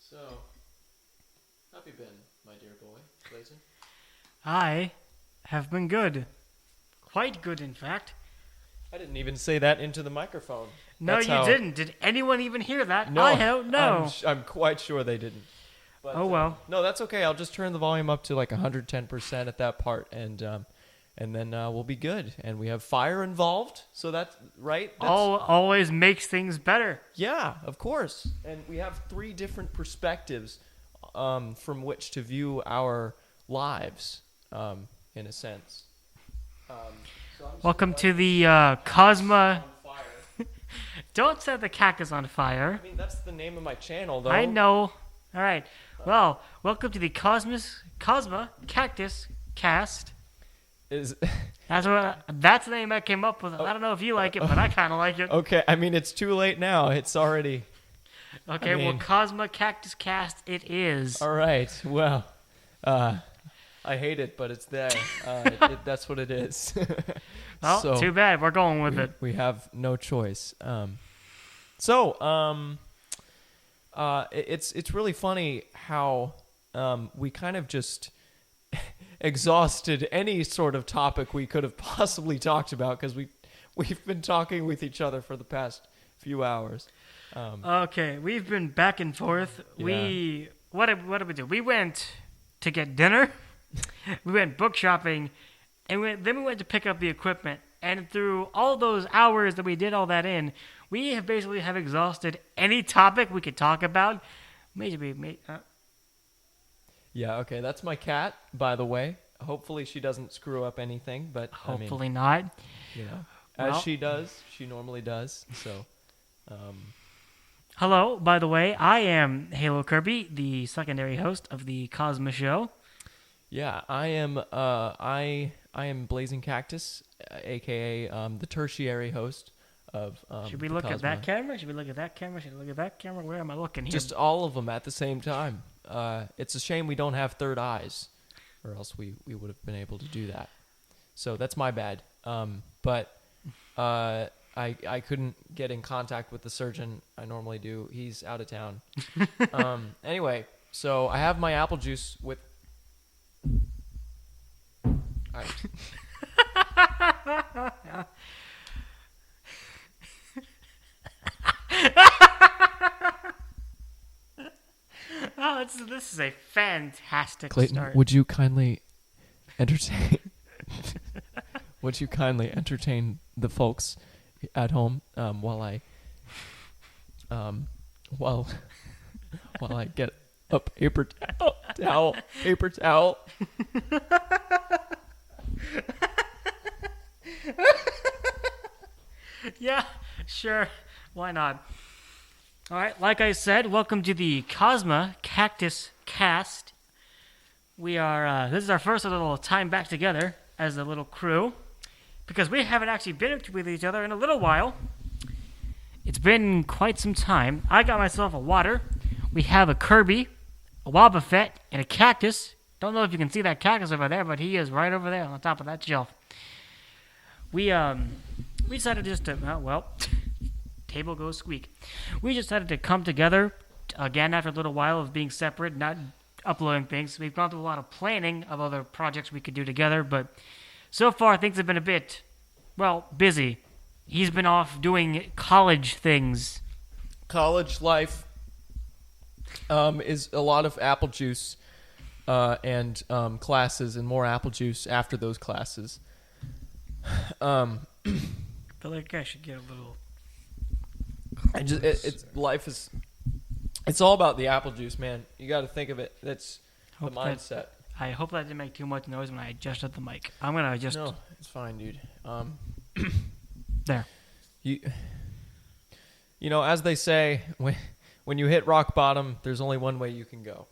So, how have you been, my dear boy, Clayton? I have been good. Quite good, in fact. I didn't even say that into the microphone. No, you didn't. Did anyone even hear that? No, I don't know. I'm quite sure they didn't. But, Oh, well. No, that's okay. I'll just turn the volume up to like 110% at that part, and then we'll be good. And we have fire involved, so that's right. Always makes things better. Yeah, of course. And we have 3 different perspectives from which to view our lives, in a sense. Welcome to the Khosma. Don't set the cactus on fire. I mean, that's the name of my channel, though. I know. All right. Well, welcome to the Khosma Cactus Cast. That's the name I came up with. I don't know if you like it, but I kind of like it. Okay, I mean, it's too late now. It's already... Okay, well, Khosma Cactus Cast it is. All right, well, I hate it, but it's there. That's what it is. Well, so, too bad. We're going with it. We have no choice. It's really funny how we kind of just exhausted any sort of topic we could have possibly talked about because we've been talking with each other for the past few hours. Okay, we've been back and forth. Yeah. What did we do? We went to get dinner. We went book shopping, and then we went to pick up the equipment. And through all those hours that we did all that in, we have basically exhausted any topic we could talk about. Yeah, okay, that's my cat, by the way. Hopefully she doesn't screw up anything, but hopefully not. You know, as she does, she normally does. So, hello, by the way, I am Halo Kirby, the secondary host of the Khosma show. Yeah, I am Blazing Cactus, aka the tertiary host of. Should we look at that camera? Should we look at that camera? Should we look at that camera? Where am I looking here? Just all of them at the same time. It's a shame we don't have third eyes, or else we would have been able to do that. So that's my bad. But I couldn't get in contact with the surgeon I normally do. He's out of town. Anyway, so I have my apple juice with. Oh, this is a fantastic Clayton, start. would you kindly entertain? Would you kindly entertain the folks at home while I get a paper towel? Yeah, sure. Why not? All right, like I said, welcome to the Khosma Cactus Cast. We are, this is our first little time back together as a little crew, because we haven't actually been with each other in a little while. It's been quite some time. I got myself a water. We have a Kirby, a Wobbuffet, and a Cactus. Don't know if you can see that cactus over there, but he is right over there on top of that shelf. We decided just to, table goes squeak. We decided to come together again after a little while of being separate, not uploading things. We've gone through a lot of planning of other projects we could do together, but so far things have been a bit, busy. He's been off doing college things. College life is a lot of apple juice and classes and more apple juice after those classes. I feel like I should get a little... It's all about the apple juice, man. You got to think of it. That's the mindset. I hope that didn't make too much noise when I adjusted the mic. I'm gonna adjust. No, it's fine, dude. There. You know, as they say, when you hit rock bottom, there's only one way you can go,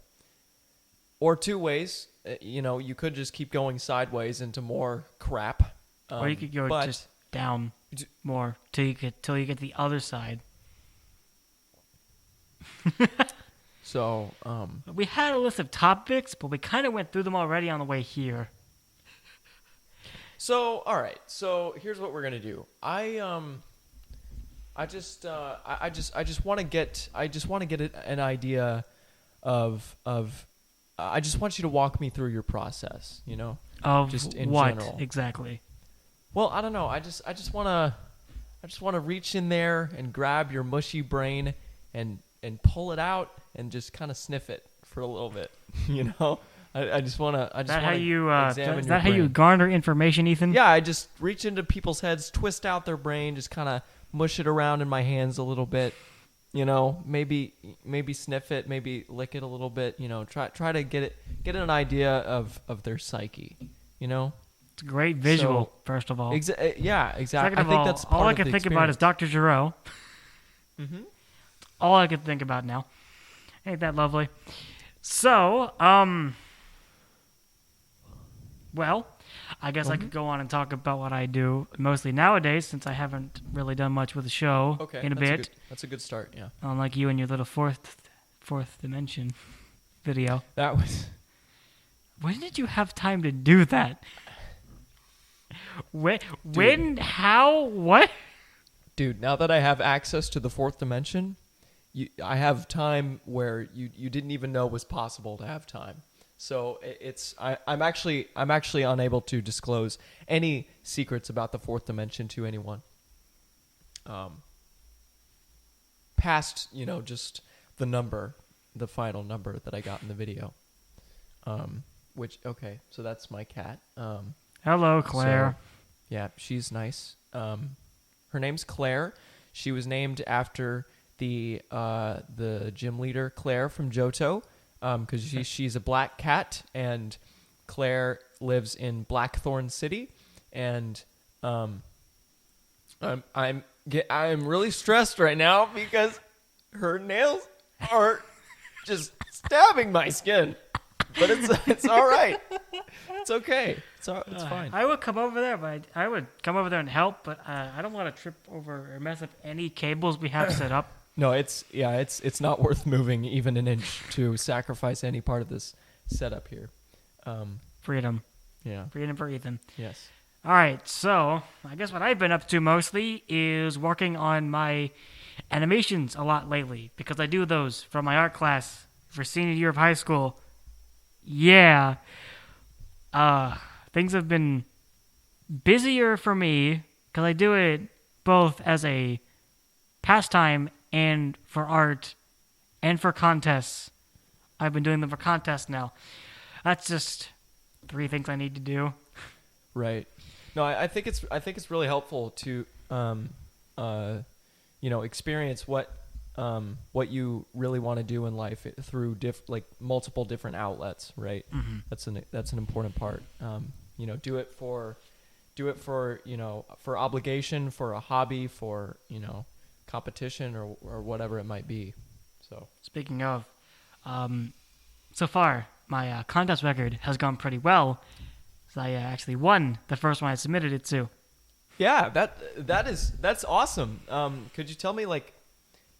or 2 ways. You know, you could just keep going sideways into more crap, or you could go just down more till you get to the other side. So, we had a list of topics, but we kind of went through them already on the way here. So, all right. So here's what we're gonna do. I just want to get an idea of I just want you to walk me through your process, Of just in what general. exactly? Well, I don't know. I just want to reach in there and grab your mushy brain and pull it out and just kind of sniff it for a little bit, I just want to Is that how you examine is your that how you brain. garner information, Ethan? Yeah, I just reach into people's heads, twist out their brain, just kind of mush it around in my hands a little bit, maybe sniff it, maybe lick it a little bit, try to get an idea of their psyche, It's a great visual, first of all. Yeah, exactly. Second I of think all, that's part all I of can the think about is Dr. Giro. Mm-hmm. All I can think about now. Ain't that lovely? So, well, I guess I could go on and talk about what I do mostly nowadays, since I haven't really done much with the show in a bit. That's a good start, yeah. Unlike you and your little fourth dimension video. That was... When did you have time to do that? When? How? What? Dude, now that I have access to the fourth dimension, I have time where you didn't even know was possible to have time. So I'm actually unable to disclose any secrets about the fourth dimension to anyone. Past, just the final number that I got in the video. So that's my cat. Hello, Claire. So, yeah, she's nice. Her name's Claire. She was named after the gym leader Claire from Johto, because she's a black cat, and Claire lives in Blackthorn City, and I'm really stressed right now because her nails are just stabbing my skin. But it's all right. It's okay. It's fine. I would come over there, and help, but I don't want to trip over or mess up any cables we have set up. No, it's not worth moving even an inch to sacrifice any part of this setup here. Freedom. Yeah. Freedom for Ethan. Yes. All right, so I guess what I've been up to mostly is working on my animations a lot lately, because I do those for my art class for senior year of high school. Yeah. Things have been busier for me because I do it both as a pastime and for art and for contests. I've been doing them for contests now. That's just 3 things I need to do. Right. No, I think it's really helpful to experience what you really want to do in life through multiple different outlets, right? Mm-hmm. That's an important part. Do it for for obligation, for a hobby, for competition or whatever it might be. So speaking of, so far my contest record has gone pretty well. So I actually won the first one I submitted it to. Yeah, that's awesome. Could you tell me do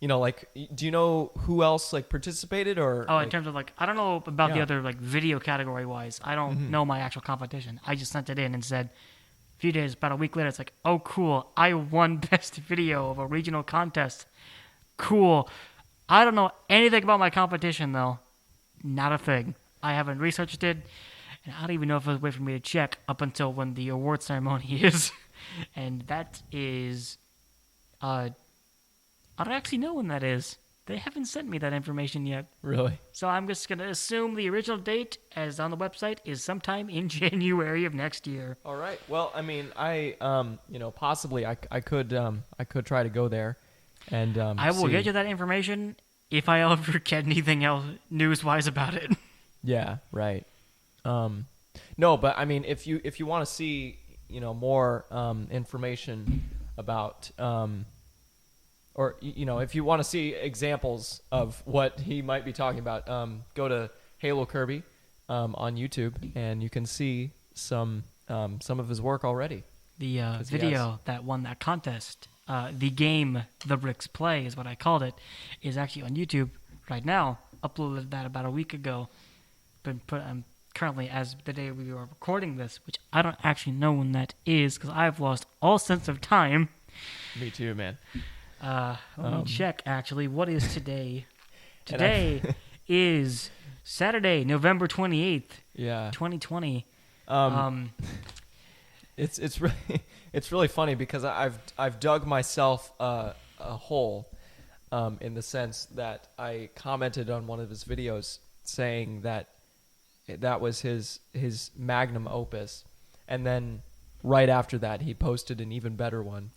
you know who else participated or? Oh, in terms of I don't know about the Yeah. other video category wise. I don't know my actual competition. I just sent it in and said, a few days, about a week later, it's like, oh cool, I won best video of a regional contest. Cool. I don't know anything about my competition though. Not a thing. I haven't researched it, and I don't even know if there's a way for me to check up until when the award ceremony is, and that is, I don't actually know when that is. They haven't sent me that information yet. Really? So I'm just going to assume the original date, as on the website, is sometime in January of next year. All right. Well, I mean, possibly I could try to go there, and I will get you that information if I ever get anything else news-wise about it. Yeah. Right. No, but I mean, if you want to see more information about or if you want to see examples of what he might be talking about, go to Halo Kirby on YouTube, and you can see some of his work already. The video that won that contest, the game The Bricks Play is what I called it, is actually on YouTube right now. Uploaded that about a week ago. I'm currently, as the day we are recording this, which I don't actually know when that is because I've lost all sense of time. Me too, man. Let me check, actually. What is today? Today is Saturday, November 28th, Yeah. 2020. It's really it's really funny because I've dug myself a hole, in the sense that I commented on one of his videos saying that was his magnum opus, and then right after that he posted an even better one.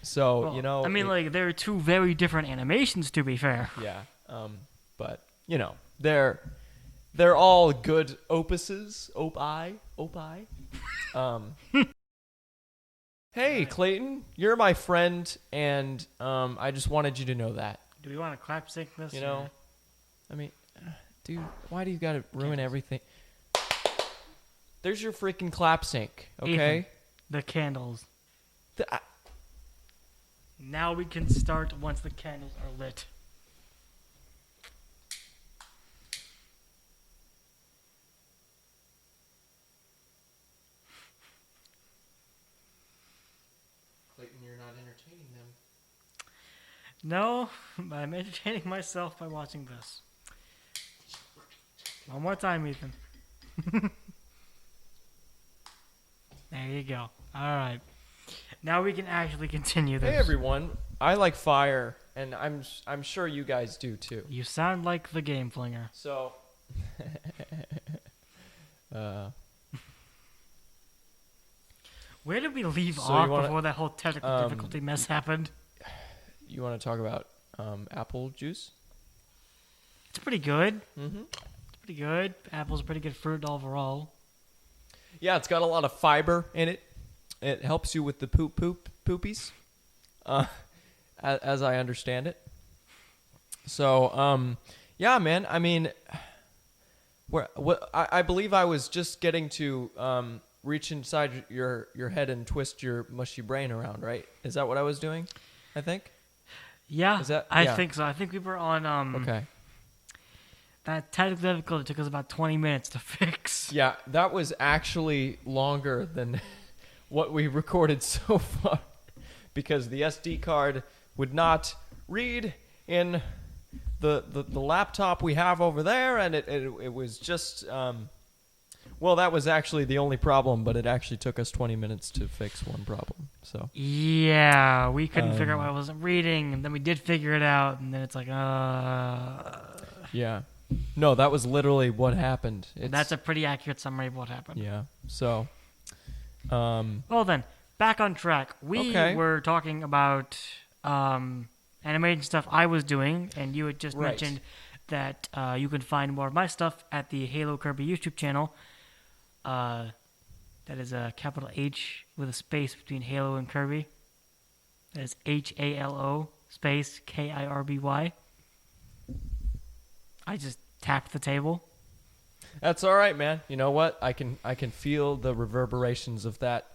So Well, you know, I mean, like, there are two very different animations, to be fair. yeah. But you know, they're all good opuses. Opi. Hey, Clayton, you're my friend, and I just wanted you to know that. Do we want to clap sync this? You know, I mean, dude, why do you gotta ruin everything? There's your freaking clap sync, okay? Ethan, the candles. Now we can start once the candles are lit. Clayton, you're not entertaining them. No, I'm entertaining myself by watching this. One more time, Ethan. There you go. All right. Now we can actually continue this. Hey, everyone. I like fire, and I'm sure you guys do too. You sound like the game flinger. So, Where did we leave So off you wanna- before that whole technical difficulty mess happened? you want to talk about apple juice? It's pretty good. Mm-hmm. It's pretty good. Apple's a pretty good fruit overall. Yeah, it's got a lot of fiber in it. It helps you with the poopies, as I understand it. So, yeah, man. I mean, I believe I was just getting to reach inside your head and twist your mushy brain around, right? Is that what I was doing? I think. Yeah, Is that- I yeah. think so. I think we were on Okay. that technical difficulty took us about 20 minutes to fix. Yeah, that was actually longer than what we recorded so far, because the SD card would not read in the laptop we have over there, and it was just well, that was actually the only problem, but it actually took us 20 minutes to fix one problem. So Yeah, we couldn't figure out why I wasn't reading, and then we did figure it out, and then it's like, yeah, no, that was literally what happened. That's a pretty accurate summary of what happened. Yeah. So, Well then, back on track. We Okay. were talking about animation stuff I was doing, and you had just Right. mentioned that you can find more of my stuff at the Halo Kirby YouTube channel. That is a capital H with a space between Halo and Kirby. That is HALO space KIRBY. I just tapped the table. that's all right, man. You know what? I can feel the reverberations of that.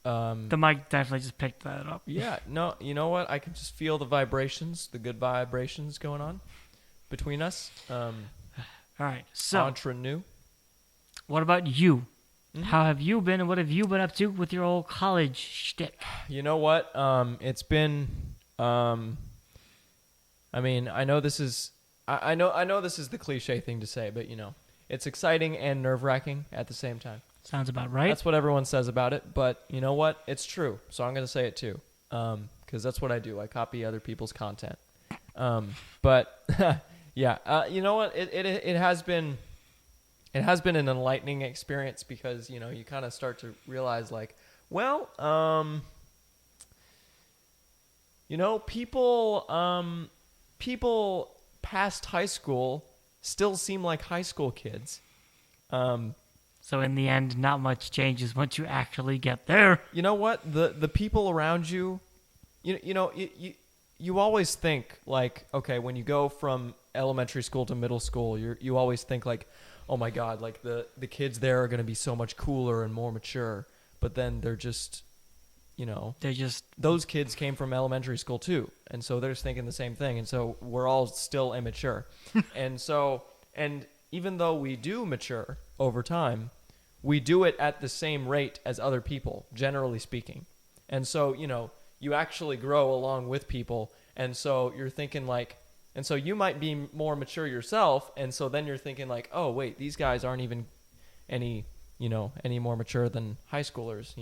The mic definitely just picked that up. Yeah, no, you know what? I can just feel the vibrations, the good vibrations going on between us. All right, so Entre nous. what about you? Mhm. How have you been, and what have you been up to with your old college shtick? You know what? It's been. I mean, I know this is. I know this is the cliche thing to say, but you know, it's exciting and nerve-wracking at the same time. Sounds about right. That's what everyone says about it, but you know what? It's true. So I'm going to say it too, because that's what I do. I copy other people's content. But yeah, you know what? It has been an enlightening experience, because you know, you kind of start to realize, like, well, you know, people past high school still seem like high school kids. So in the end, not much changes once you actually get there. You know what? The people around you, you always think, like, okay, when you go from elementary school to middle school, you always think, like, oh my God, like the kids there are going to be so much cooler and more mature. But then they're just, you know, those kids came from elementary school too, and so they're just thinking the same thing, and so we're all still immature. and even though we do mature over time, we do it at the same rate as other people, generally speaking. And so, you know, you actually grow along with people, and so you're thinking, like, And so you might be more mature yourself, and so then you're thinking like, oh wait, these guys aren't even any more mature than high schoolers,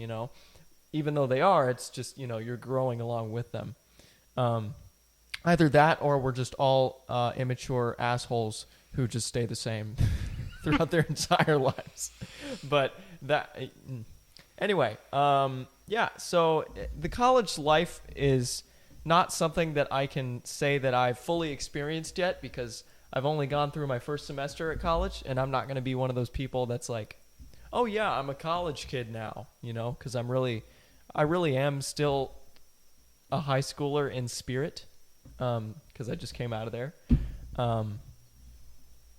even though they are. It's just you're growing along with them. Either that, or we're just all immature assholes who just stay the same throughout their entire lives. But anyway, yeah. So the college life is not something that I can say that I've fully experienced yet, because I've only gone through my first semester at college, and I'm not going to be one of those people that's like, oh yeah, I'm a college kid now, because I really am still a high schooler in spirit, because I just came out of there.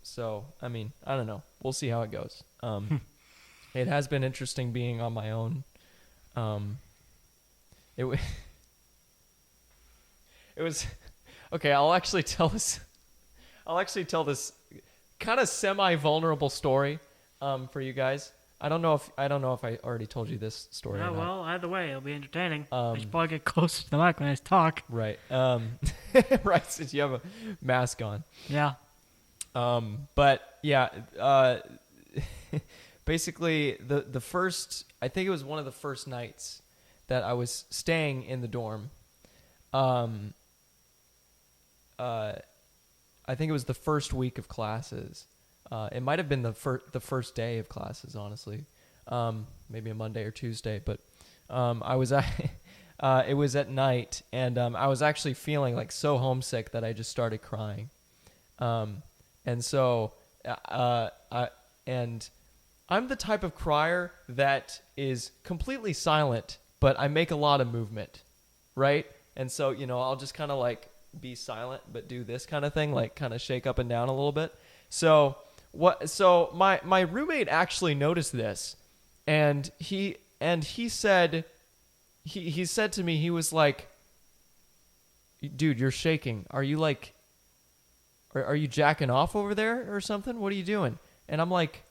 So, I mean, I don't know. We'll see how it goes. It has been interesting being on my own. It was okay. I'll actually tell this kind of semi-vulnerable story for you guys. I don't know if I already told you this story. Yeah, or not. well, either way, it'll be entertaining. I should probably get closer to the mic when I talk. Right. Right. Since you have a mask on. Yeah. But yeah. Basically, the first, I think it was one of the first nights that I was staying in the dorm. I think it was the first week of classes. It might have been the first day of classes, honestly. Maybe a Monday or Tuesday, but I was it was at night, and I was actually feeling like so homesick that I just started crying. And so and I'm the type of crier that is completely silent, but I make a lot of movement, right? And so, I'll just kind of like be silent, but do this kind of thing, like kind of shake up and down a little bit. So my roommate actually noticed this, and he said, he said to me, he was like, dude, you're shaking. Are you like, are you jacking off over there or something? What are you doing? And I'm like,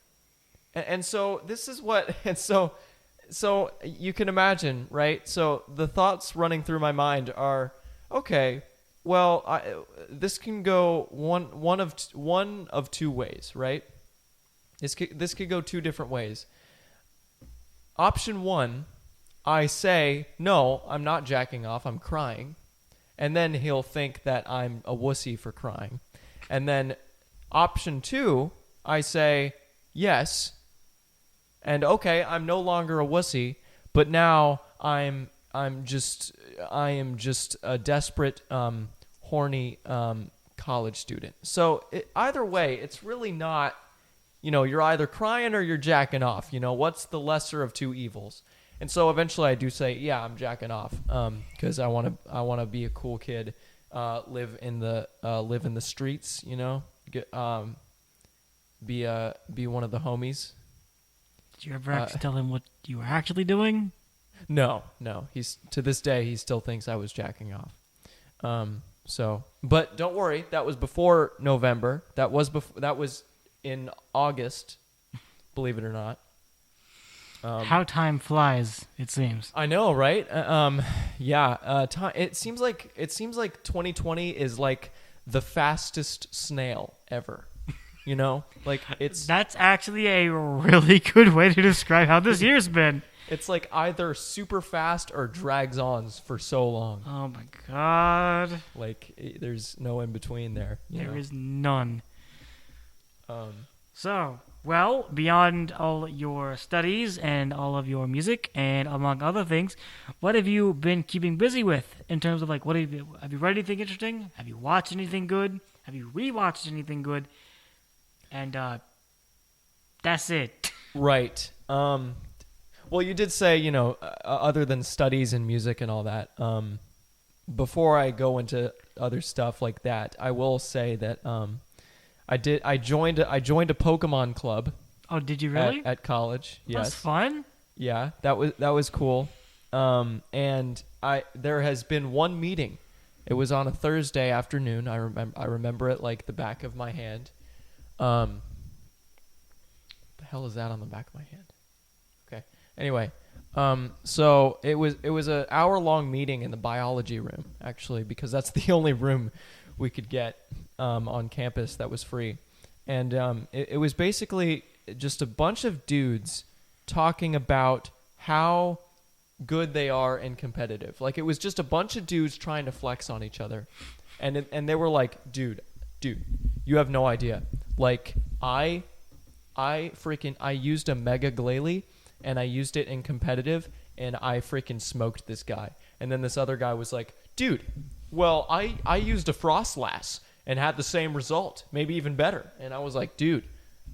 and so this is what, and so you can imagine, right? So the thoughts running through my mind are, okay, well, this can go one of two ways, right? This could go two different ways. Option one, I say, no, I'm not jacking off, I'm crying. And then he'll think that I'm a wussy for crying. And then option two, I say, yes, and okay, I'm no longer a wussy, but now I am just a desperate, horny college student. So either way, it's really not, you're either crying or you're jacking off. What's the lesser of two evils? And so eventually I do say, yeah, I'm jacking off, because I want to be a cool kid, live in the streets, get, be one of the homies. Did you ever actually tell him what you were actually doing? No. He's, to this day, he still thinks I was jacking off. But don't worry, that was before November. That was in August, believe it or not. How time flies, it seems. I know, right? Yeah. It seems like 2020 is like the fastest snail ever. Like That's actually a really good way to describe how this year's been. It's like either super fast or drags on for so long. Oh my god. Like there's no in between there. There is none. So, well, beyond all your studies and all of your music and among other things, what have you been keeping busy with in terms of like have you read anything interesting? Have you watched anything good? Have you rewatched anything good? And that's it. Right. Well, you did say, other than studies and music and all that, before I go into other stuff like that, I will say that I joined a Pokemon club. Oh, did you really? At college. Yes. That's fun. Yeah, that was cool. And there has been one meeting. It was on a Thursday afternoon. I remember it like the back of my hand. The hell is that on the back of my hand? Okay. Anyway, so it was an hour-long meeting in the biology room, actually, because that's the only room we could get on campus that was free. And it was basically just a bunch of dudes talking about how good they are in competitive. Like, it was just a bunch of dudes trying to flex on each other. And they were like, dude, you have no idea. Like, I used a Mega Glalie, and I used it in competitive, and I freaking smoked this guy. And then this other guy was like, dude, well, I used a Frostlass and had the same result, maybe even better. And I was like, dude,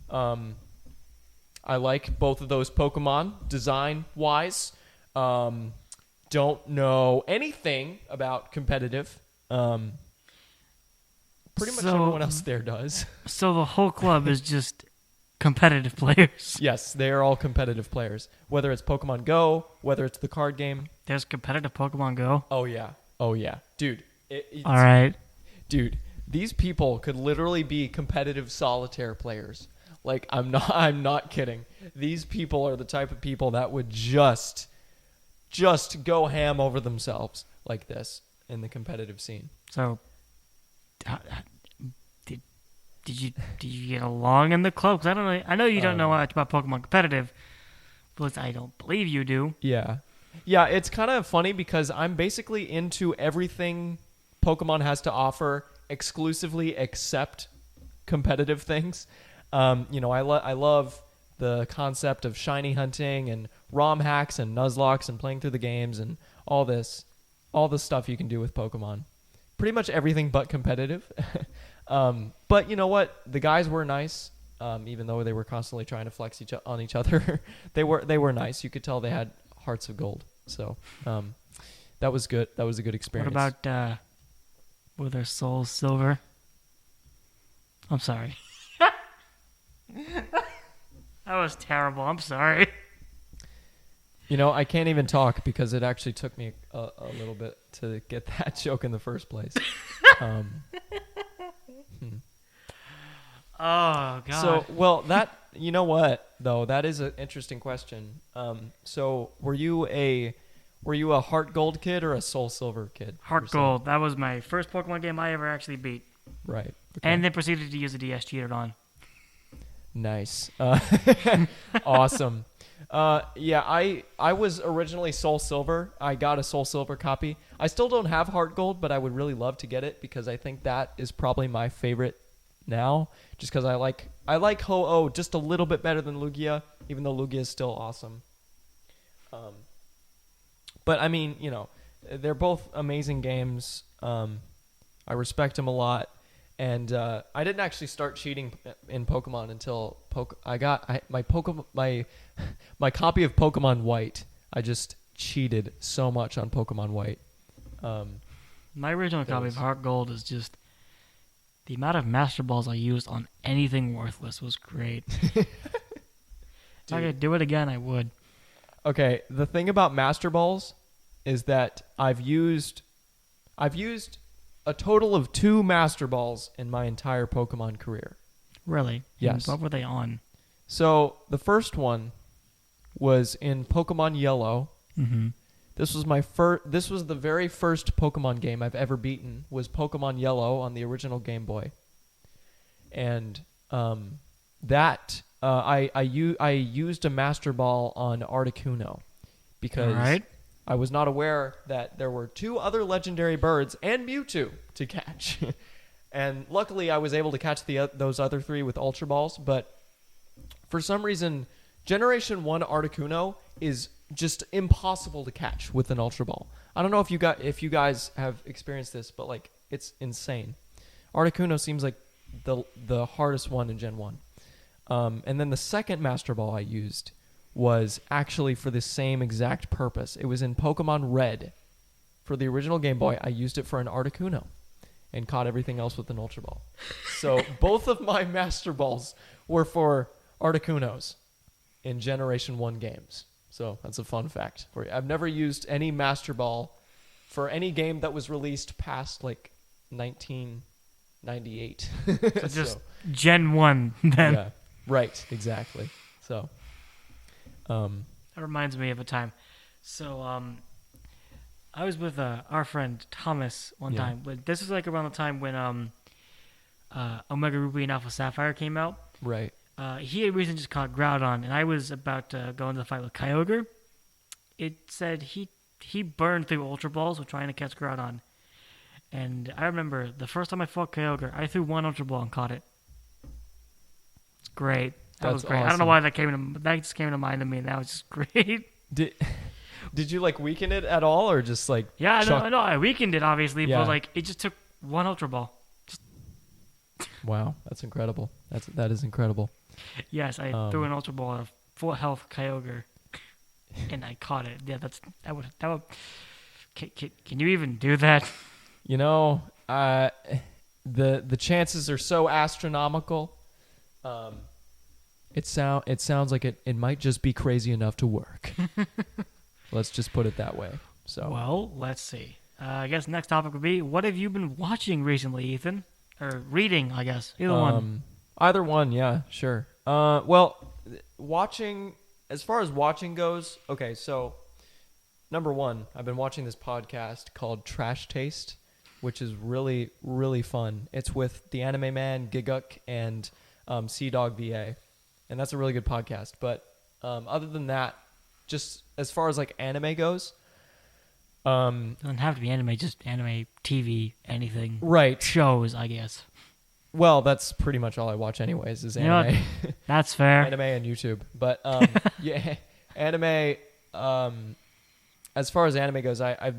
I like both of those Pokemon design-wise. Don't know anything about competitive. Pretty much everyone else there does. So the whole club is just competitive players. Yes, they are all competitive players. Whether it's Pokemon Go, whether it's the card game. There's competitive Pokemon Go? Oh, yeah. Dude. All right. Dude, these people could literally be competitive solitaire players. Like, I'm not kidding. These people are the type of people that would just go ham over themselves like this in the competitive scene. So, did you get along in the club? 'Cause I know you don't know much about Pokemon competitive, but I don't believe you do. Yeah, it's kind of funny because I'm basically into everything Pokemon has to offer exclusively except competitive things. I love the concept of shiny hunting and ROM hacks and Nuzlocks and playing through the games and all the stuff you can do with Pokemon. Pretty much everything but competitive. But you know what? The guys were nice, even though they were constantly trying to flex on each other. They were nice. You could tell they had hearts of gold. So that was good. That was a good experience. What about were their souls silver? I'm sorry. That was terrible. I'm sorry. I can't even talk because it actually took me a little bit to get that joke in the first place. Oh, God. So, well, you know what, though? That is an interesting question. So, were you a Heart Gold kid or a Soul Silver kid? Heart Gold. That was my first Pokemon game I ever actually beat. Right. Okay. And then proceeded to use the DS cheated on. Nice. Awesome. I was originally Soul Silver. I got a Soul Silver copy. I still don't have Heart Gold, but I would really love to get it because I think that is probably my favorite now. Just because I like Ho-Oh just a little bit better than Lugia, even though Lugia is still awesome. But I mean, they're both amazing games. I respect them a lot. And I didn't actually start cheating in Pokemon until I got my copy of Pokemon White. I just cheated so much on Pokemon White. My original copy of Heart Gold is just the amount of Master Balls I used on anything worthless was great. If I could do it again, I would. Okay, the thing about Master Balls is that I've used a total of 2 Master Balls in my entire Pokemon career. Really? Yes. And what were they on? So the first one was in Pokemon Yellow. Mm-hmm. This was the very first Pokemon game I've ever beaten. Was Pokemon Yellow on the original Game Boy. And I used a Master Ball on Articuno because I was not aware that there were 2 other legendary birds and Mewtwo to catch. And luckily I was able to catch those other 3 with Ultra Balls, but for some reason Generation 1 Articuno is just impossible to catch with an Ultra Ball. I don't know if you guys have experienced this, but like it's insane. Articuno seems like the hardest one in Gen 1. And then the second Master Ball I used was actually for the same exact purpose. It was in Pokemon Red. For the original Game Boy, I used it for an Articuno and caught everything else with an Ultra Ball. So both of my Master Balls were for Articunos in Generation 1 games. So that's a fun fact for you. I've never used any Master Ball for any game that was released past like 1998. So just Gen 1 then. Yeah, right, exactly. So... that reminds me of a time. So, I was with our friend Thomas one time, but this was like around the time when Omega Ruby and Alpha Sapphire came out. Right. He had recently just caught Groudon, and I was about to go into the fight with Kyogre. It said he burned through Ultra Balls while trying to catch Groudon. And I remember the first time I fought Kyogre, I threw one Ultra Ball and caught it. It's great. That was great. Awesome. I don't know why that just came to mind to me, and that was just great. Did you like weaken it at all, or just like? Yeah, no, I weakened it obviously, but like it just took one Ultra Ball. Wow, that's incredible. That is incredible. Yes, I threw an Ultra Ball at a full health Kyogre, and I caught it. Yeah, that would. Can you even do that? You know, the chances are so astronomical. It sounds like it might just be crazy enough to work. Let's just put it that way. So well, let's see. I guess next topic would be, what have you been watching recently, Ethan? Or reading, I guess. Either one. Either one, yeah, sure. Well, watching, as far as watching goes, okay, so number one, I've been watching this podcast called Trash Taste, which is really, really fun. It's with the Anime Man, Giguk, and Sea Dog VA. And that's a really good podcast. But other than that, just as far as like anime goes, it doesn't have to be anime, just anime, TV, anything. Right. Shows, I guess. Well, that's pretty much all I watch anyways, is anime. That's fair. Anime and YouTube. But yeah, anime, as far as anime goes, I've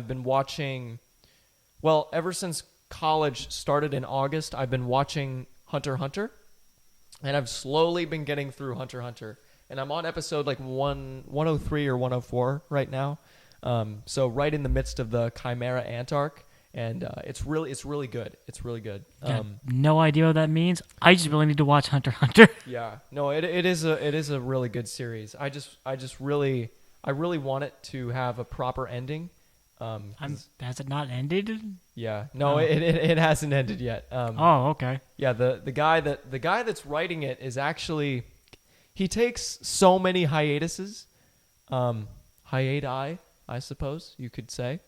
been watching, well, ever since college started in August, I've been watching Hunter x Hunter, and I've slowly been getting through Hunter x Hunter, and I'm on episode like 103 or 104 right now. So right in the midst of the Chimera Ant arc, and it's really good. It's really good. No idea what that means. I just really need to watch Hunter x Hunter. Yeah, no, it is a really good series. I really want it to have a proper ending. Has it not ended? Yeah, no, it hasn't ended yet. Oh, okay. Yeah, the guy that's writing it is actually, he takes so many hiatuses, hiati, I suppose you could say,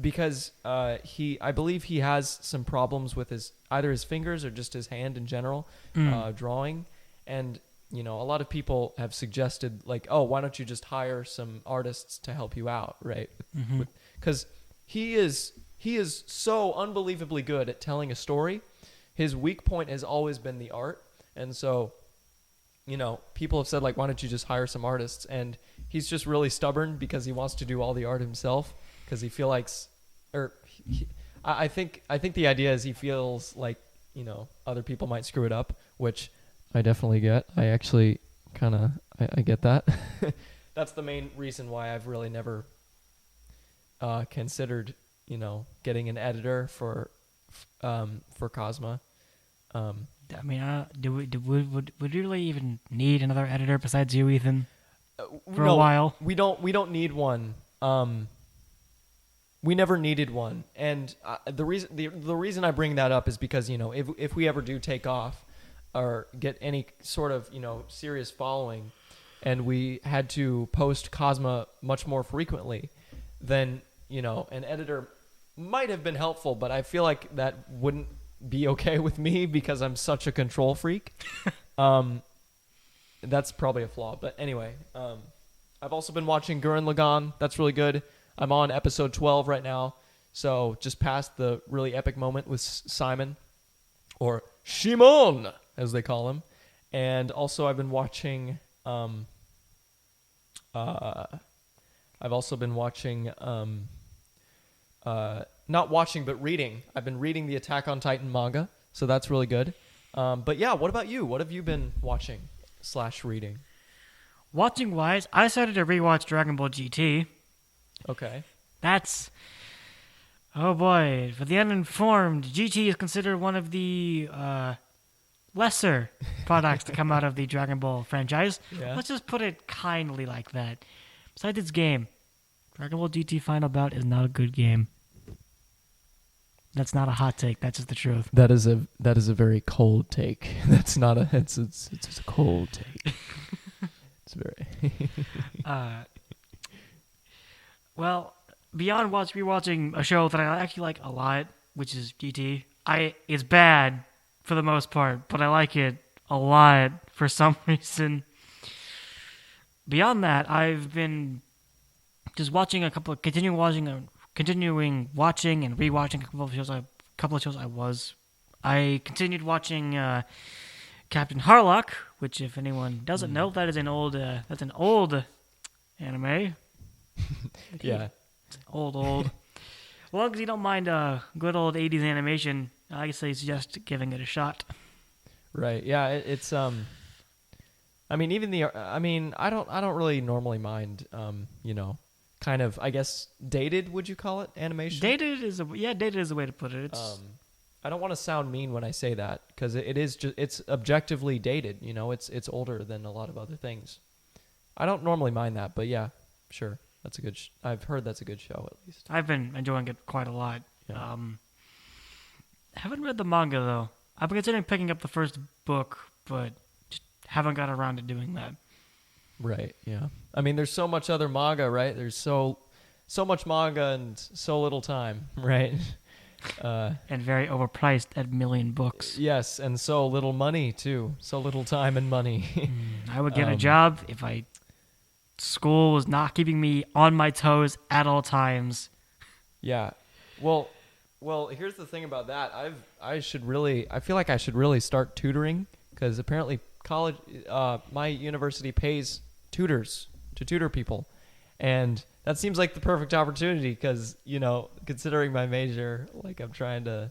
because I believe he has some problems with either his fingers or just his hand in general, drawing, and you know, a lot of people have suggested like, oh, why don't you just hire some artists to help you out, right? Because he is so unbelievably good at telling a story. His weak point has always been the art, and so, you know, people have said like, why don't you just hire some artists? And he's just really stubborn because he wants to do all the art himself, because he feels like, I think the idea is he feels like, you know, other people might screw it up, which I definitely get. I actually I get that. That's the main reason why I've really never considered, you know, getting an editor for Khosma. I mean, would we really even need another editor besides you, Ethan? For a while, we don't need one. We never needed one, and the reason I bring that up is because, you know, if we ever do take off or get any sort of, you know, serious following, and we had to post Khosma much more frequently, then, you know, an editor might have been helpful, but I feel like that wouldn't be okay with me because I'm such a control freak. That's probably a flaw, but anyway, I've also been watching Gurren Lagann. That's really good. I'm on episode 12 right now, so just past the really epic moment with Simon, or Shimon, as they call him. And also I've been watching, not watching, but reading. I've been reading the Attack on Titan manga, so that's really good. But yeah, what about you? What have you been watching / reading? Watching wise, I started to rewatch Dragon Ball GT. Okay. That's, oh boy, for the uninformed, GT is considered one of the lesser products to come out of the Dragon Ball franchise. Yeah. Let's just put it kindly like that. Besides its game, Dragon Ball GT Final Bout is not a good game. That's not a hot take. That's just the truth. That is a very cold take. That's not a. It's a cold take. It's very. Well, beyond rewatching a show that I actually like a lot, which is GT, it's bad for the most part, but I like it a lot for some reason. Beyond that, I've been just continuing watching and rewatching a couple of shows I continued watching Captain Harlock, which, if anyone doesn't know, that's an old anime. Yeah. It's old. As long as you don't mind good old 80s animation, I suggest giving it a shot. Right. Yeah. It's I mean, I don't really normally mind. Kind of, I guess, dated. Would you call it animation? Dated is a way to put it. It's I don't want to sound mean when I say that because it's objectively dated. It's older than a lot of other things. I don't normally mind that, but yeah, sure, that's a good. I've heard that's a good show at least. I've been enjoying it quite a lot. Yeah. Haven't read the manga though. I've been considering picking up the first book, but just haven't got around to doing that. Right. Yeah. I mean, there's so much other manga, right? There's so much manga and so little time, right? And very overpriced at million books. Yes, and so little money too. So little time and money. I would get a job if school was not keeping me on my toes at all times. Yeah. Well, here's the thing about that. I feel like I should really start tutoring because apparently college, my university pays tutors to tutor people. And that seems like the perfect opportunity because, considering my major, like I'm trying to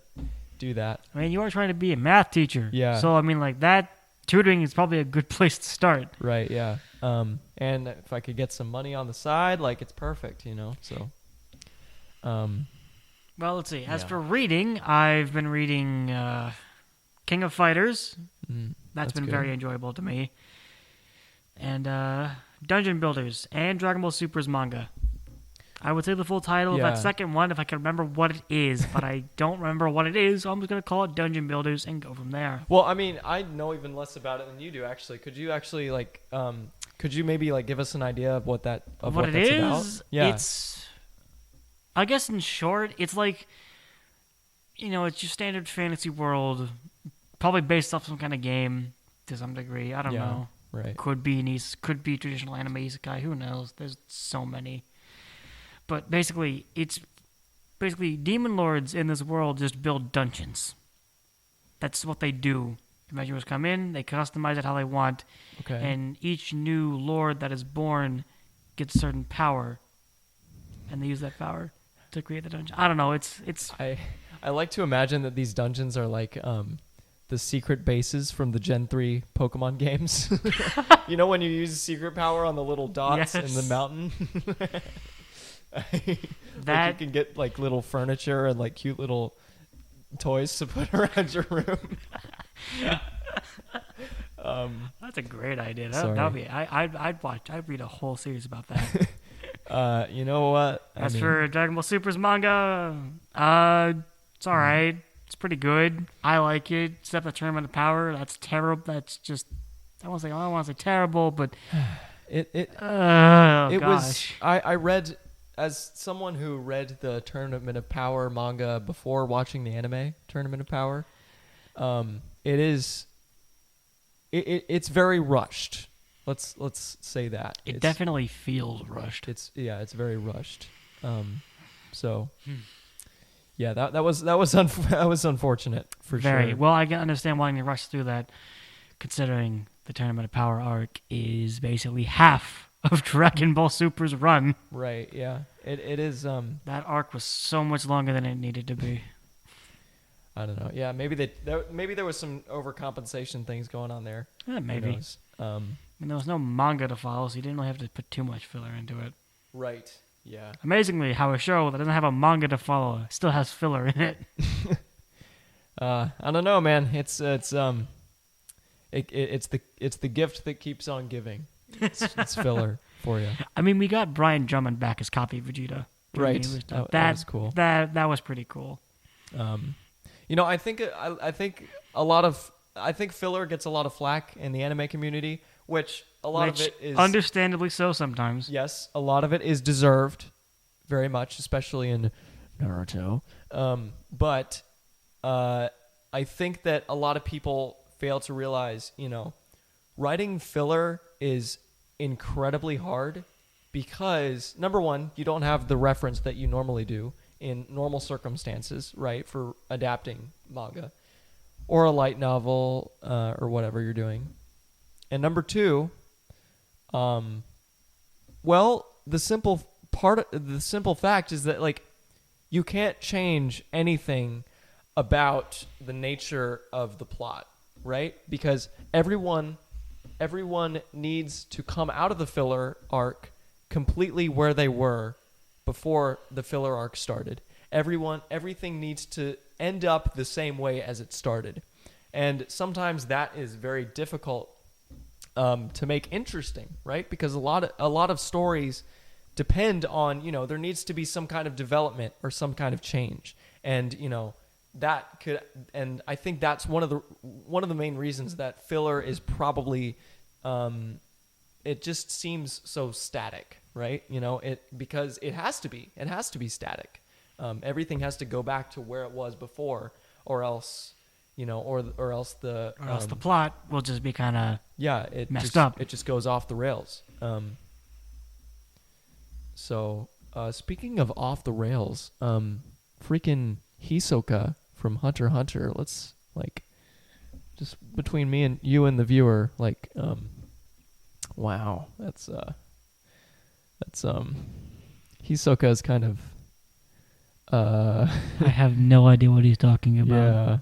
do that. I mean, you are trying to be a math teacher. Yeah. So, I mean, like that tutoring is probably a good place to start. Right, yeah. And if I could get some money on the side, like it's perfect, so. Well, let's see. As for reading, I've been reading King of Fighters. That's been good. Very enjoyable to me. And Dungeon Builders and Dragon Ball Super's manga. I would say the full title of that second one if I could remember what it is, but I don't remember what it is, so I'm just going to call it Dungeon Builders and go from there. Well, I mean, I know even less about it than you do, actually. Could you actually, could you maybe, give us an idea of what that's about? Yeah. It's, I guess in short, it's like, it's your standard fantasy world, probably based off some kind of game to some degree. I don't know. Right. Could be traditional anime isekai. Who knows? There's so many. But basically, it's demon lords in this world just build dungeons. That's what they do. Adventurers come in, they customize it how they want, and each new lord that is born gets certain power, and they use that power to create the dungeon. I don't know. It's. I like to imagine that these dungeons are like the secret bases from the Gen 3 Pokemon games. When you use secret power on the little dots in the mountain. That you can get little furniture and cute little toys to put around your room. That's a great idea. Sorry. I'd read a whole series about that. You know what? As for Dragon Ball Super's manga, it's all right. It's pretty good. I like it. Except the Tournament of Power. That's terrible. That's just. I don't want to say terrible, but it gosh. was. I read. As someone who read the Tournament of Power manga before watching the anime Tournament of Power, it's very rushed. Let's say that. It definitely feels rushed. It's very rushed. Yeah, that was unfortunate for very. sure. Well, I can understand wanting to rush through that, considering the Tournament of Power arc is basically half of Dragon Ball Super's run. Right, yeah. It is that arc was so much longer than it needed to be. I don't know. Yeah, maybe there was some overcompensation things going on there. Yeah, maybe. There was no manga to follow, so you didn't really have to put too much filler into it. Right. Yeah. Amazingly, how a show that doesn't have a manga to follow still has filler in it. I don't know, man. It's the gift that keeps on giving. It's filler for you. I mean, we got Brian Drummond back as Copy Vegeta. Right. That was cool. That was pretty cool. I think filler gets a lot of flack in the anime community, which of it is understandably so sometimes. Yes, a lot of it is deserved. very much, especially in Naruto. But I think that a lot of people fail to realize, writing filler is incredibly hard because, number one, you don't have the reference that you normally do in normal circumstances, right, for adapting manga or a light novel or whatever you're doing. And number two, the simple fact is that, like, you can't change anything about the nature of the plot, right? Because everyone needs to come out of the filler arc completely where they were before the filler arc started. Everything needs to end up the same way as it started. And sometimes that is very difficult to make interesting, right? Because a lot of stories depend on, there needs to be some kind of development or some kind of change. And, and I think that's one of the main reasons that filler is probably, it just seems so static, right? Because it has to be static. Everything has to go back to where it was before, or else, or else the plot will just be kind of messed up. It just goes off the rails. So speaking of off the rails, freaking Hisoka from Hunter x Hunter. Let's just between me and you and the viewer, wow, that's Hisoka is kind of. I have no idea what he's talking about. Yeah,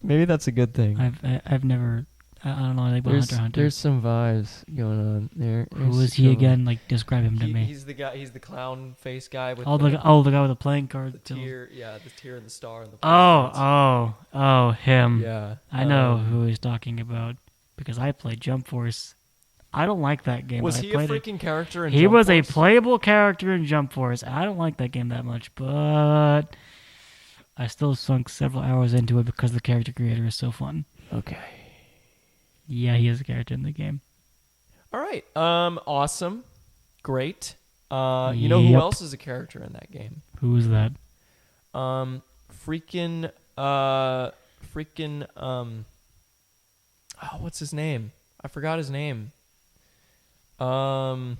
maybe that's a good thing. I've never. I don't know anything about Hunter x Hunter. There's some vibes going on there. Who is he again? Describe him to me. He's the guy. He's the clown face guy with the guy with the playing card. The tear, the tear and the star. And the oh, him. Yeah, I know who he's talking about because I played Jump Force. I don't like that game. Was he a freaking character in Jump Force? He was a playable character in Jump Force. I don't like that game that much, but I still sunk several hours into it because the character creator is so fun. Okay. Yeah, he is a character in the game. All right. Awesome. Great. You know who else is a character in that game? Who is that? What's his name? I forgot his name. Yamauchi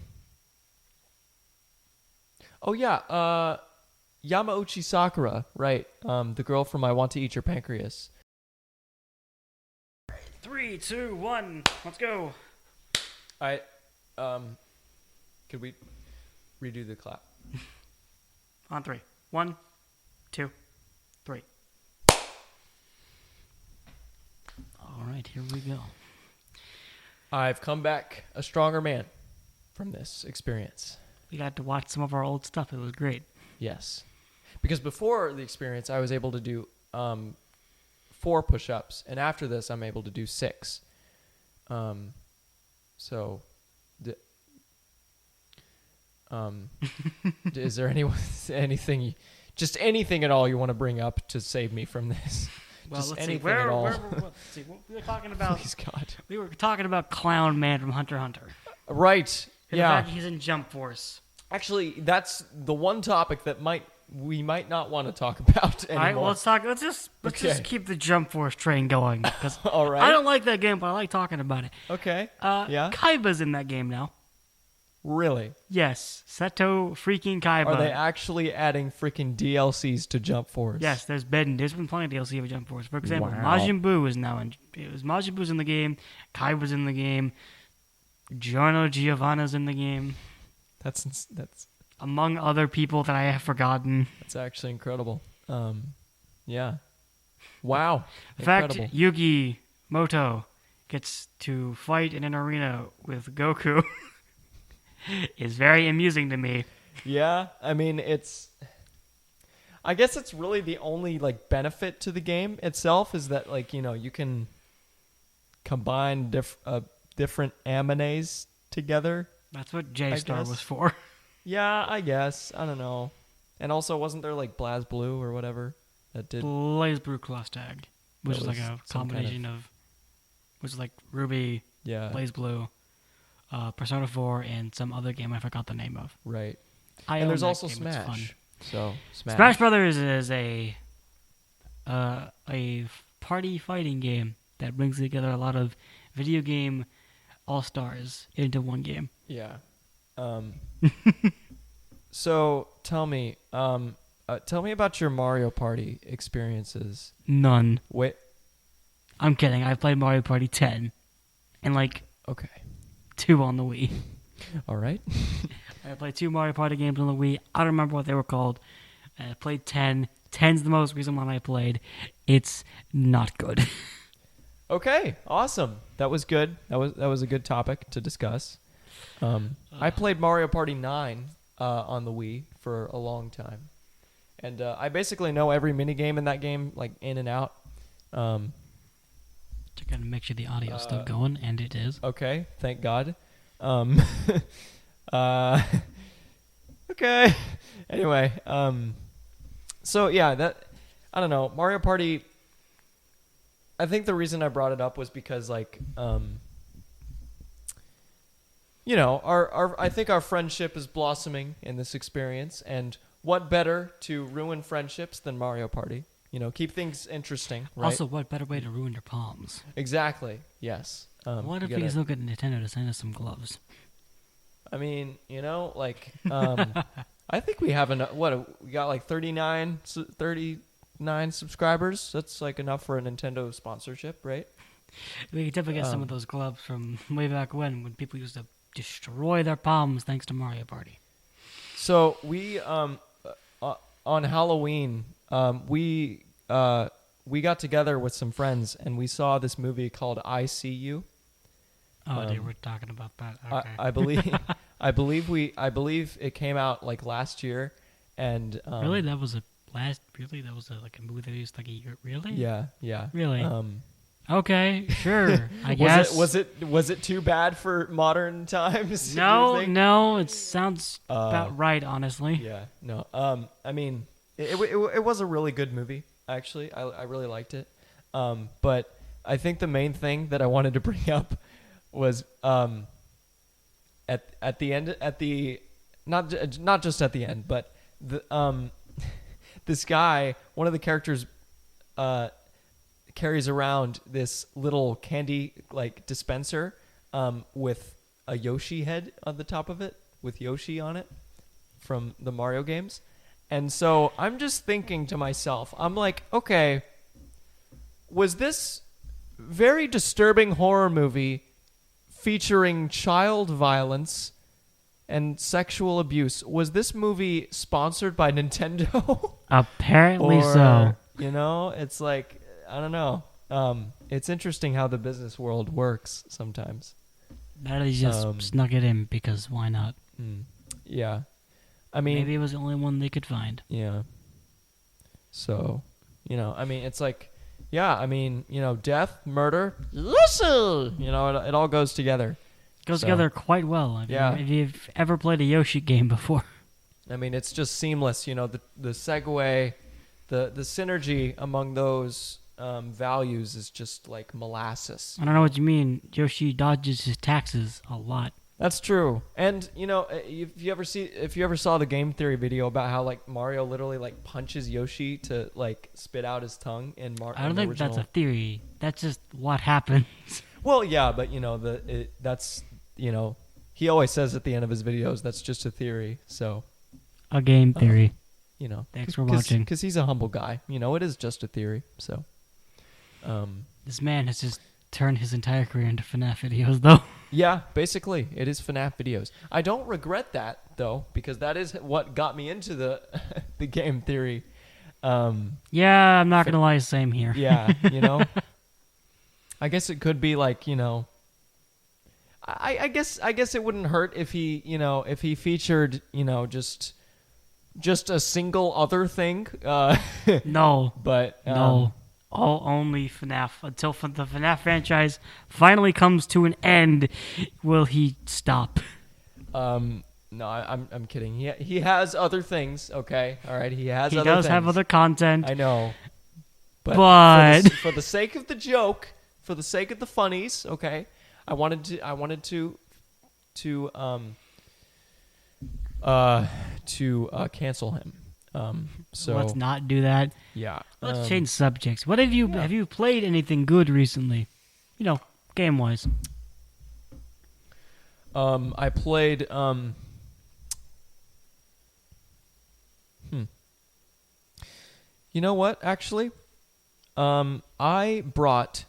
Sakura, right. The girl from I Want to Eat Your Pancreas. 3, 2, 1, let's go. Alright, could we redo the clap? On 3. 1, 2, 3. Alright, here we go. I've come back a stronger man from this experience. We got to watch some of our old stuff. It was great. Yes. Because before the experience, I was able to do 4 push-ups, and after this, I'm able to do 6. Is there anything at all you want to bring up to save me from this? Well, just let's anything see. Where, at all. let's see. We were talking about. Please, God. We were talking about Clown Man from Hunter x Hunter. Right. And yeah. the fact he's in Jump Force. Actually, that's the one topic that we might not want to talk about anymore. All right. Well, let's just keep the Jump Force train going. All right. I don't like that game, but I like talking about it. Okay. Yeah. Kaiba's in that game now. Really? Yes. Seto freaking Kaiba. Are they actually adding freaking DLCs to Jump Force? Yes, there's been plenty of DLC for Jump Force. For example, wow. Majin Buu is now in. Majin Buu's in the game. Kaiba's in the game. Giorno Giovanna's in the game. That's among other people that I have forgotten. That's actually incredible. Yeah. Wow. In fact, Yugi Moto gets to fight in an arena with Goku. Is very amusing to me. Yeah, I mean, I guess it's really the only benefit to the game itself is that you can combine different animes together. That's what J-Star was for. Yeah, I guess. I don't know. And also, wasn't there Blaz Blue or whatever that did Blaze Blue Class Tag, which is a combination of which is Ruby, yeah, Blaze Blue, Persona 4, and some other game I forgot the name of. Right. And there's also game. It's fun. Smash. So Smash Brothers is a party fighting game that brings together a lot of video game all-stars into one game. Yeah. So tell me about your Mario Party experiences. None. Wait. I'm kidding. I played Mario Party 10 and Okay. 2 on the Wii. All right. I played 2 Mario Party games on the Wii. I don't remember what they were called. I played 10. 10's the most recent one I played. It's not good. Okay. Awesome. That was good. That was a good topic to discuss. I played Mario Party 9 on the Wii for a long time, and I basically know every minigame in that game, like in and out. Just gotta make sure the audio's still going, and it is. Okay, thank God. Okay. Anyway, so yeah, I don't know, Mario Party. I think the reason I brought it up was because I think our friendship is blossoming in this experience, and what better to ruin friendships than Mario Party? Keep things interesting, right? Also, what better way to ruin your palms? Exactly. Yes. What if we still get Nintendo to send us some gloves? I mean, I think we have enough. We got like 39 subscribers. That's like enough for a Nintendo sponsorship, right? We could definitely get some of those gloves from way back when people used to destroy their palms thanks to Mario Party. So we on Halloween we got together with some friends and we saw this movie called I See You. Oh, dude, we're talking about that. Okay. I believe it came out like last year, and really that was a movie that used like a year. Really? Yeah. Really? Okay, sure. I guess. Was it too bad for modern times? No. It sounds about right, honestly. Yeah. No. I mean, it was a really good movie. Actually, I really liked it. But I think the main thing that I wanted to bring up was at the end, not just at the end, but this guy, one of the characters, carries around this little candy dispenser with a Yoshi head on the top of it with Yoshi on it from the Mario games. And so I'm just thinking to myself, I'm like, okay, was this very disturbing horror movie featuring child violence and sexual abuse, was this movie sponsored by Nintendo? Apparently so. It's like, I don't know. It's interesting how the business world works sometimes. That is just snuck it in because why not? Yeah. I mean, maybe it was the only one they could find. Yeah. So, it's like, yeah, death, murder, listen, it all goes together. Goes together quite well. If you've ever played a Yoshi game before. I mean, it's just seamless, the segue, the synergy among those values is just like molasses. I don't know what you mean. Yoshi dodges his taxes a lot. That's true. And if you ever saw the game theory video about how Mario literally punches Yoshi to spit out his tongue in Mario. I don't think that's a theory. That's just what happens. Well, yeah, but that's he always says at the end of his videos that's just a theory. So a game theory. Thanks for watching. Because he's a humble guy. It is just a theory. So this man has just turned his entire career into FNAF videos, though. Yeah, basically, it is FNAF videos. I don't regret that, though, because that is what got me into the the game theory. Yeah, I'm not going to lie, same here. Yeah, I guess it could be I guess it wouldn't hurt if he featured, just a single other thing. No. But no. Only FNAF. Until the FNAF franchise finally comes to an end, will he stop? No, I'm kidding. He has other things. Okay, all right. He has. He other does things. have other content. I know, but for the sake of the joke, for the sake of the funnies, okay, I wanted to to cancel him. So let's not do that. Yeah. Let's change subjects. What have you played anything good recently? Game wise. I played. You know what? Actually, I brought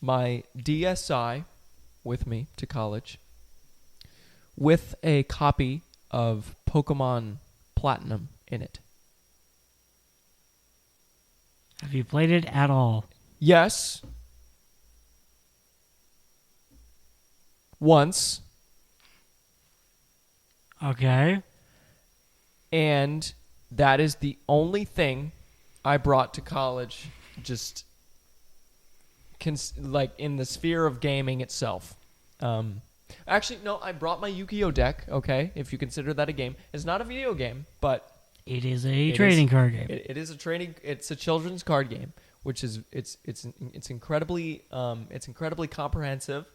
my DSi with me to college with a copy of Pokemon Platinum in it. Have you played it at all? Yes. Once. Okay. And that is the only thing I brought to college, just like in the sphere of gaming itself. Actually, no, I brought my Yu-Gi-Oh deck. Okay, if you consider that a game, it's not a video game, but it is a trading card game. It is a trading. It's a children's card game, which is it's incredibly comprehensive,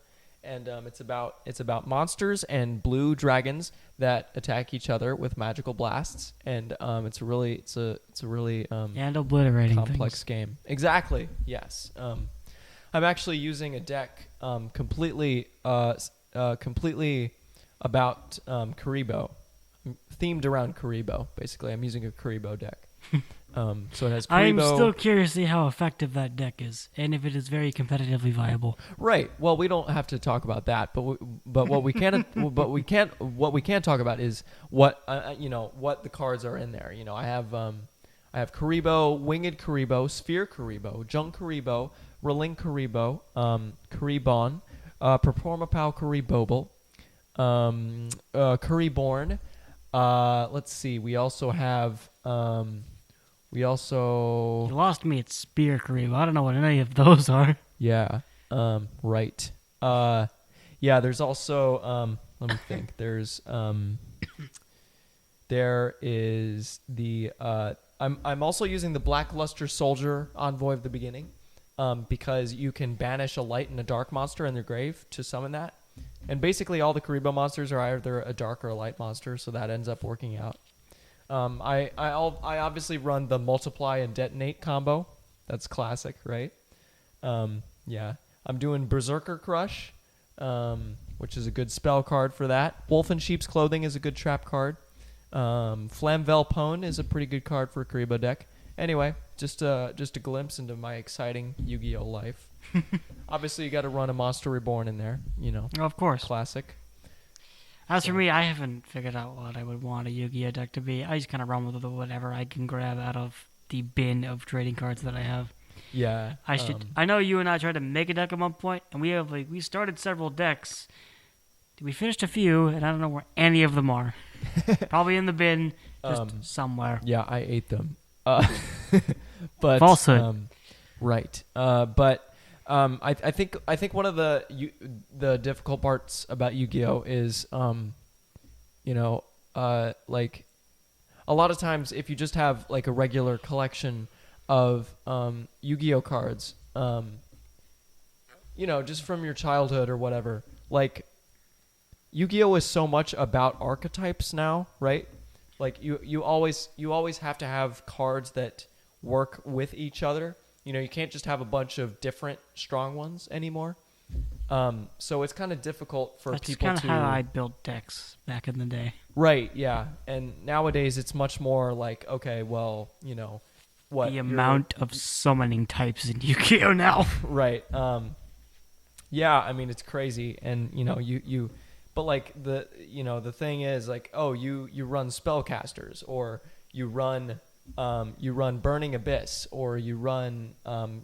and it's about monsters and blue dragons that attack each other with magical blasts, and it's a really and obliterating complex things. game. Exactly. Yes. I'm actually using a deck completely about Karibo, themed around Karibo. Basically, I'm using a Karibo deck. So it has Karibo. I'm still curious to see how effective that deck is, and if it is very competitively viable. Right. Well, we don't have to talk about that, but what we can talk about is what what the cards are in there. I have Karibo, Winged Karibo, Sphere Karibo, Junk Karibo, Reling Karibo, Karibon, Performapal Karibobble, Kariborn. Let's see. We also have. You lost me at Spear Karibo. I don't know what any of those are. Yeah. Right. Yeah. There's also. Let me think. There's. There is the. I'm also using the Blackluster Soldier Envoy of the Beginning, because you can banish a light and a dark monster in their grave to summon that, and basically all the Karibo monsters are either a dark or a light monster, so that ends up working out. I obviously run the multiply and detonate combo. That's classic, right? Yeah. I'm doing Berserker Crush, which is a good spell card for that. Wolf in Sheep's Clothing is a good trap card. Flamvel Pone is a pretty good card for a Karibo deck. Anyway, just a glimpse into my exciting Yu-Gi-Oh life. Obviously, you got to run a Monster Reborn in there. Of course. Classic. As for me, I haven't figured out what I would want a Yu-Gi-Oh deck to be. I just kind of run with whatever I can grab out of the bin of trading cards that I have. Yeah. I know you and I tried to make a deck at one point, and we started several decks. We finished a few, and I don't know where any of them are. Probably in the bin, just somewhere. Yeah, I ate them. But falsehood. Right. But I think one of the difficult parts about Yu-Gi-Oh is like a lot of times if you just have like a regular collection of Yu-Gi-Oh cards, just from your childhood or whatever, like Yu-Gi-Oh is so much about archetypes now, right? Like you always have to have cards that work with each other. You can't just have a bunch of different strong ones anymore. So it's kind of difficult for people to... That's kind of how I built decks back in the day. Right, yeah. And nowadays it's much more like, okay, well, what... The amount of summoning types in Yu-Gi-Oh now. Right. Yeah, I mean, it's crazy. And, you... But, like, the thing is, like, oh, you run spellcasters, or you run Burning Abyss, or you run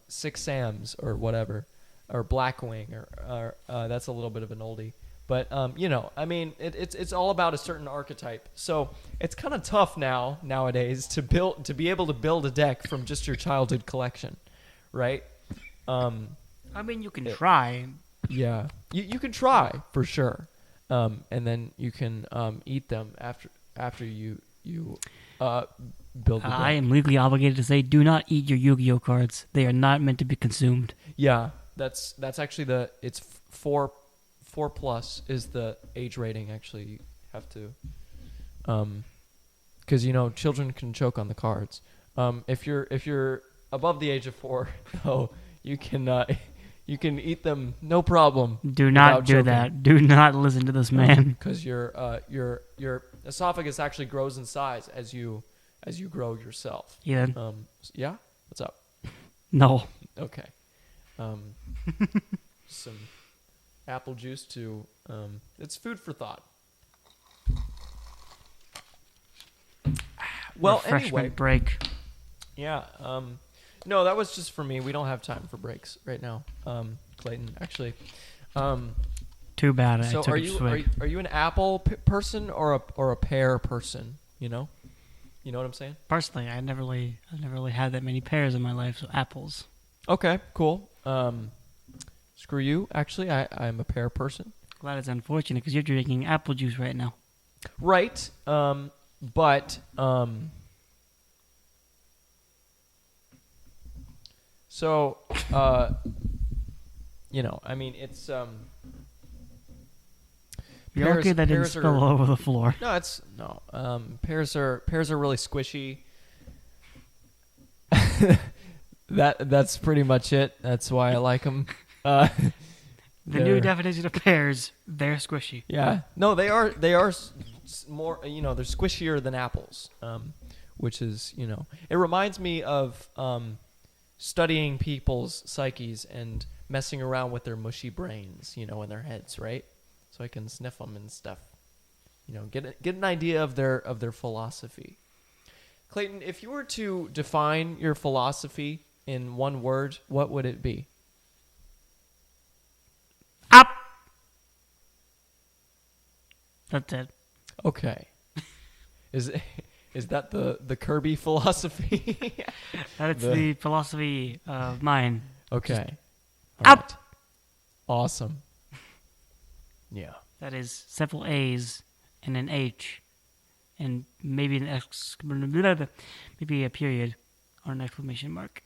Six Sams, or whatever, or Blackwing, or that's a little bit of an oldie. But I mean, it's all about a certain archetype. So it's kind of tough nowadays to be able to build a deck from just your childhood collection, right? I mean, you can try. Yeah, you can try for sure, and then you can eat them after you build the deck. I am legally obligated to say, do not eat your Yu-Gi-Oh cards. They are not meant to be consumed. Yeah, that's actually it's 4+ is the age rating. Actually, you have to because children can choke on the cards. If you're above the age of 4, though, you can eat them no problem. Do not do that. Do not listen to this man. Because your esophagus actually grows in size as you grow yourself. Yeah. Yeah. What's up? No. Okay. Some apple juice to. It's food for thought. Well, Refreshment anyway. break. Yeah. No, that was just for me. We don't have time for breaks right now, Clayton. Actually. Too bad. So I took it are you an apple person or a pear person? You know what I'm saying? Personally, I never really had that many pears in my life, so apples. Okay, cool. Screw you. Actually, I'm a pear person. Glad it's unfortunate because you're drinking apple juice right now. Right. But so I mean, it's You're okay that didn't spill all over the floor. No, pears are really squishy. That's pretty much it. That's why I like them. The new definition of pears, they're squishy. Yeah. No, they are more, they're squishier than apples, which is, it reminds me of studying people's psyches and messing around with their mushy brains, in their heads, right? So I can sniff them and stuff. Get an idea of their philosophy. Clayton, if you were to define your philosophy in one word, what would it be? Up. That's it. Okay. Is that the Kirby philosophy? That's the philosophy of mine. Okay. Up. Right. Awesome. Yeah. That is several A's and an H, and maybe maybe a period or an exclamation mark,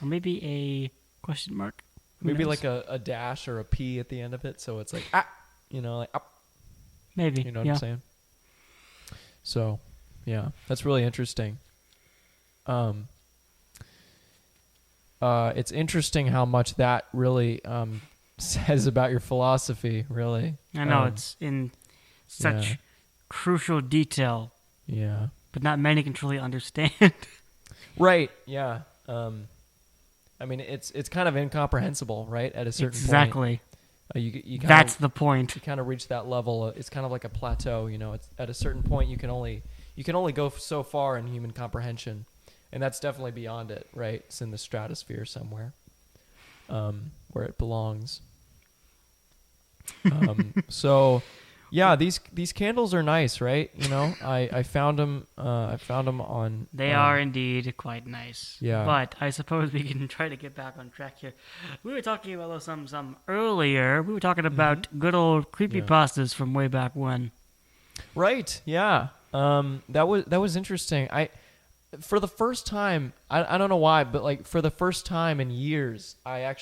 or maybe a question mark. Maybe like a dash or a P at the end of it, so it's like like up. Maybe. You know what I'm saying? So, yeah, that's really interesting. It's interesting how much that really says about your philosophy, really. I know, it's in such crucial detail. Yeah. But not many can truly understand. Right, yeah. I mean, it's kind of incomprehensible, right? At a certain point. Exactly. That's the point. You kind of reach that level. It's kind of like a plateau, It's at a certain point you can only go so far in human comprehension, and that's definitely beyond it, right? It's in the stratosphere somewhere, where it belongs. So, yeah, these candles are nice, right? I found them. I found them on. They are indeed quite nice. Yeah. But I suppose we can try to get back on track here. We were talking about some earlier. We were talking about good old creepypastas from way back when. Right. Yeah. That was interesting. For the first time, I don't know why, but like for the first time in years, I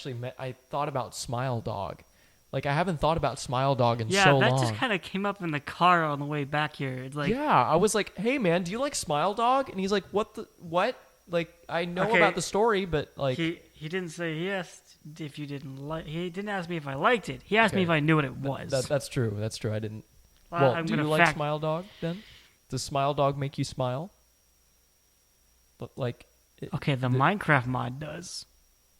thought about Smile Dog. Like, I haven't thought about Smile Dog in so long. Yeah, that just kind of came up in the car on the way back here. It's like, yeah, I was like, hey, man, do you like Smile Dog? And he's like, what? Like, I know about the story, but like... He didn't say, he asked if you didn't like... He didn't ask me if I liked it. He asked me if I knew what it was. That's true. That's true. I didn't... Well, do you like Smile Dog, then? Does Smile Dog make you smile? But, like... Okay, the Minecraft mod does.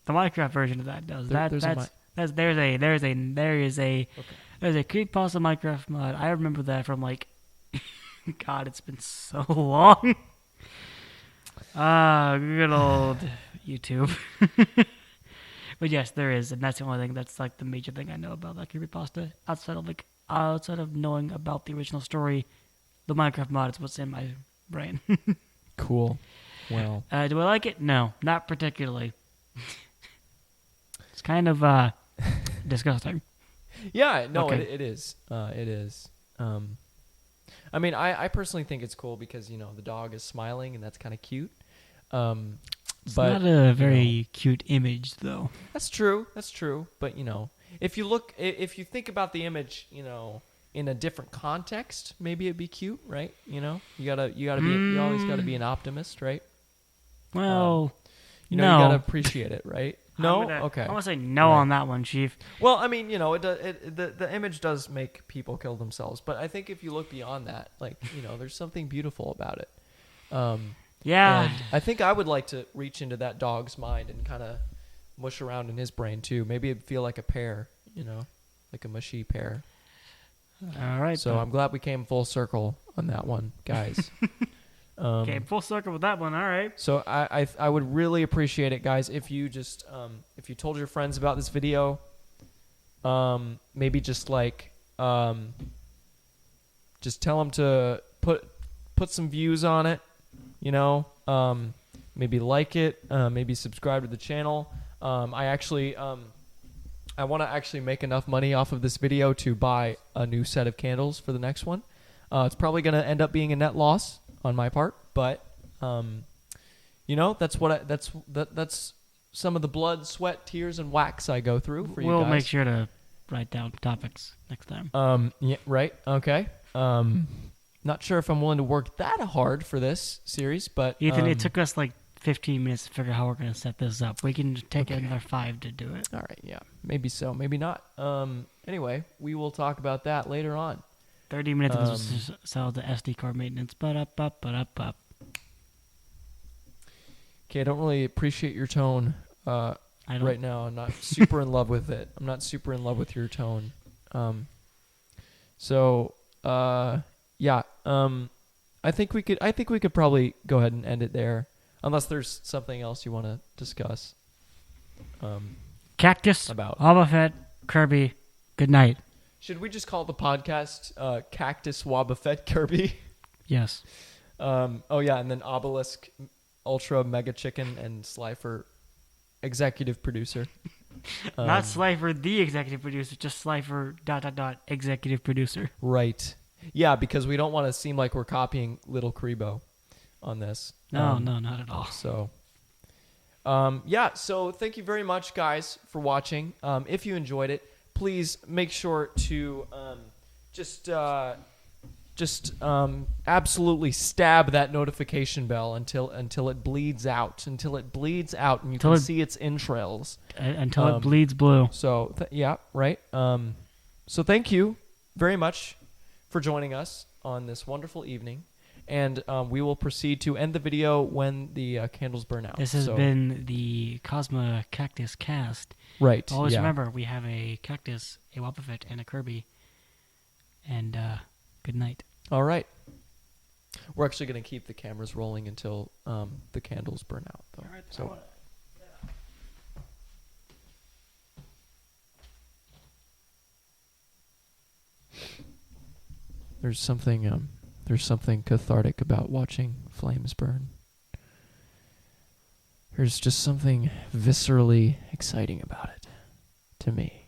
The Minecraft version of that does. There's a creepypasta Minecraft mod. I remember that from like, God, it's been so long. Good old YouTube. But yes, there is, and that's the only thing that's like the major thing I know about that creepypasta. Outside of knowing about the original story, the Minecraft mod is what's in my brain. Cool. Well, do I like it? No, not particularly. It's kind of disgusting. Yeah, no, Okay. it is. It is. I mean, I personally think it's cool because the dog is smiling and that's kind of cute. It's but not a very cute image, though. That's true. That's true. But if you think about the image, in a different context, maybe it'd be cute, right? You know, you always gotta be an optimist, right? Well, You no. you gotta appreciate it, right? No, okay. I'm gonna say no Right. on that one, Chief. Well, I mean, the image does make people kill themselves, but I think if you look beyond that, like, there's something beautiful about it. Yeah. And I think I would like to reach into that dog's mind and kind of mush around in his brain too. Maybe it'd feel like a pear, like a mushy pear. All right. So I'm glad we came full circle on that one, guys. Okay, full circle with that one. All right. So I would really appreciate it, guys, if you just if you told your friends about this video, maybe just like just tell them to put some views on it, maybe like it, maybe subscribe to the channel. I want to actually make enough money off of this video to buy a new set of candles for the next one. It's probably going to end up being a net loss on my part, but that's some of the blood, sweat, tears, and wax I go through for you guys. We'll make sure to write down topics next time. Yeah, right. Okay. Not sure if I'm willing to work that hard for this series, but Ethan, it took us like 15 minutes to figure out how we're going to set this up. We can take another 5 to do it. All right, yeah. Maybe so, maybe not. Anyway, we will talk about that later on. 30 minutes of this sell the SD card maintenance. Up. Okay, I don't really appreciate your tone right now. I'm not super in love with it. I'm not super in love with your tone. Yeah. I think we could probably go ahead and end it there. Unless there's something else you want to discuss. Cactus, about Wobbuffet, Kirby, good night. Should we just call the podcast Cactus, Wobbuffet, Kirby? Yes. Oh, yeah, and then Obelisk, Ultra, Mega Chicken, and Slifer, executive producer. Not Slifer, the executive producer, just Slifer, ... executive producer. Right. Yeah, because we don't want to seem like we're copying Little Kribo on this. No, not at all. So, so thank you very much, guys, for watching. If you enjoyed it, please make sure to just absolutely stab that notification bell until it bleeds out, and you can see its entrails. Until it bleeds blue. So, right. So thank you very much for joining us on this wonderful evening. And we will proceed to end the video when the candles burn out. This has been the Khosma Cactus Cast. Right. Always remember, we have a Cactus, a Wobbuffet, and a Kirby. And good night. All right. We're actually going to keep the cameras rolling until the candles burn out, though. All right, so. There's something cathartic about watching flames burn. There's just something viscerally exciting about it, to me.